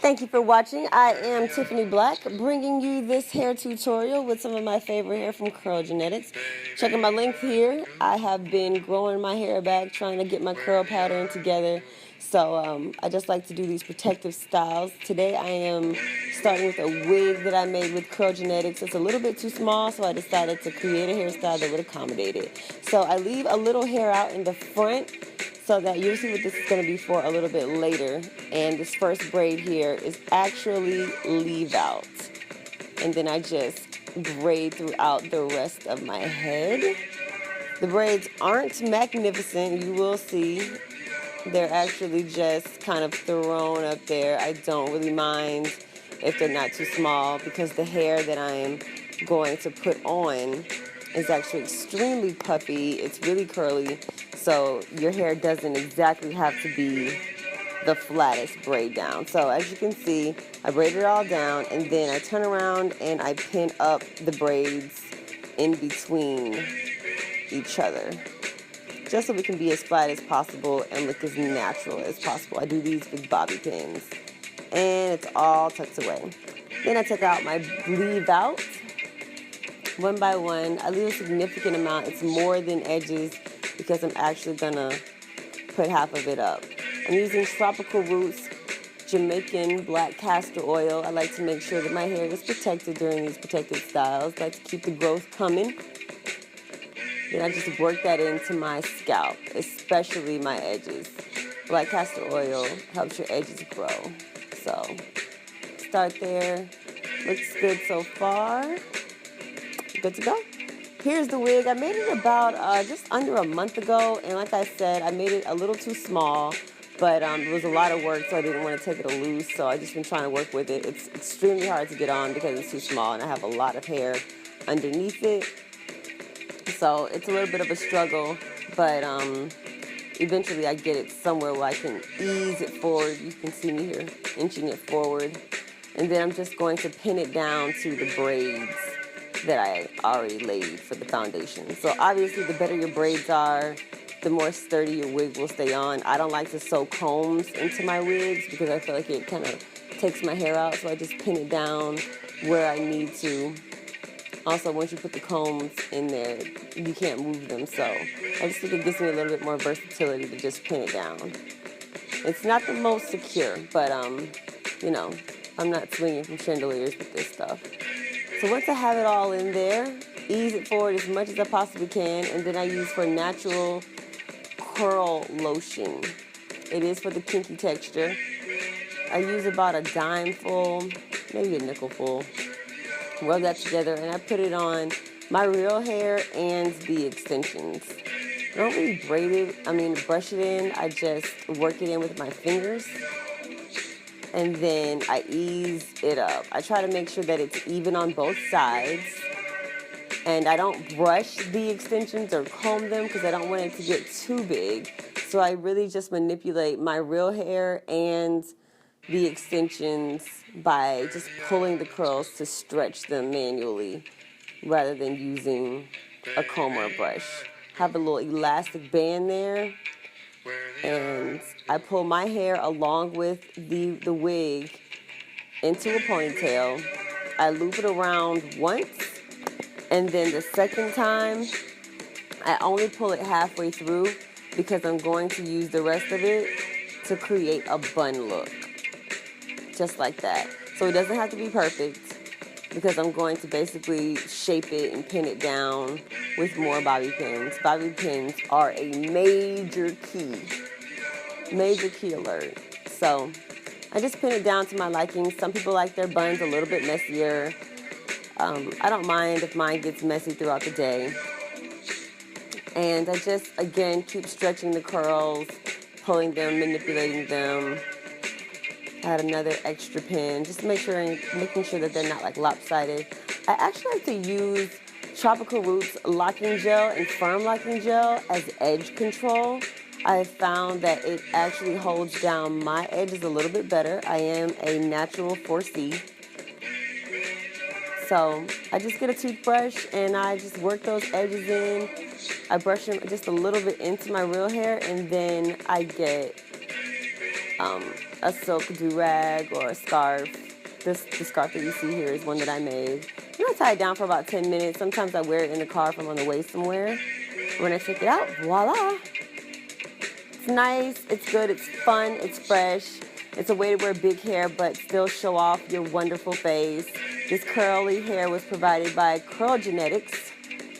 Thank you for watching. I am Tiffany Black, bringing you this hair tutorial with some of my favorite hair from Curl Genetics. Checking my length here. I have been growing my hair back, trying to get my curl pattern together. So I just like to do these protective styles. Today I am starting with a wig that I made with Curl Genetics. It's a little bit too small, so I decided to create a hairstyle that would accommodate it. So I leave a little hair out in the front, so that you'll see what this is going to be for a little bit later. And this first braid here is actually leave out. And then I just braid throughout the rest of my head. The braids aren't magnificent, you will see. They're actually just kind of thrown up there. I don't really mind if they're not too small because the hair that I'm going to put on is actually extremely puffy. It's really curly, so your hair doesn't exactly have to be the flattest braid down. So as you can see, I braid it all down, and then I turn around and I pin up the braids in between each other, just so we can be as flat as possible and look as natural as possible. I do these with bobby pins, and it's all tucked away. Then I take out my leave out. One by one, I leave a significant amount. It's more than edges because I'm actually gonna put half of it up. I'm using Tropical Roots Jamaican black castor oil. I like to make sure that my hair is protected during these protective styles. I like to keep the growth coming. Then I just work that into my scalp, especially my edges. Black castor oil helps your edges grow. So start there. Looks good so far. Good to go. Here's the wig. I made it about just under a month ago, and like I said, I made it a little too small, but it was a lot of work, so I didn't want to take it loose, so I've just been trying to work with it. It's extremely hard to get on because it's too small, and I have a lot of hair underneath it, so it's a little bit of a struggle, but eventually I get it somewhere where I can ease it forward. You can see me here inching it forward, and then I'm just going to pin it down to the braids that I already laid for the foundation. So obviously the better your braids are, the more sturdy your wig will stay on. I don't like to sew combs into my wigs because I feel like it kind of takes my hair out, so I just pin it down where I need to. Also, once you put the combs in there, you can't move them, so I just think it gives me a little bit more versatility to just pin it down. It's not the most secure, but you know, I'm not swinging from chandeliers with this stuff. So once I have it all in there, ease it forward as much as I possibly can, and then I use for natural Curl Lotion. It is for the kinky texture. I use about a dime full, maybe a nickel full. Rub that together, and I put it on my real hair and the extensions. I don't really brush it in. I just work it in with my fingers, and then I ease it up. I try to make sure that it's even on both sides, and I don't brush the extensions or comb them because I don't want it to get too big. So I really just manipulate my real hair and the extensions by just pulling the curls to stretch them manually rather than using a comb or a brush. Have a little elastic band there, and I pull my hair along with the wig into a ponytail. I loop it around once, and then the second time I only pull it halfway through because I'm going to use the rest of it to create a bun look, just like that. So it doesn't have to be perfect because I'm going to basically shape it and pin it down with more bobby pins. Bobby pins are a major key alert. So I just pin it down to my liking. Some people like their buns a little bit messier. I don't mind if mine gets messy throughout the day. And I just, again, keep stretching the curls, pulling them, manipulating them. Add another extra pin, just making sure that they're not like lopsided. I actually like to use Tropical Roots locking gel and firm locking gel as edge control. I have found that it actually holds down my edges a little bit better. I am a natural 4C. So I just get a toothbrush and I just work those edges in. I brush them just a little bit into my real hair, and then I get a silk do-rag or a scarf. The scarf that you see here is one that I made. I'm going to tie it down for about 10 minutes. Sometimes I wear it in the car if I'm on the way somewhere. When I check it out, voila. It's nice, it's good, it's fun, it's fresh. It's a way to wear big hair but still show off your wonderful face. This curly hair was provided by Curl Genetics,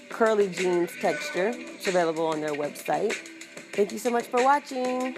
Curly Jeans Texture. It's available on their website. Thank you so much for watching.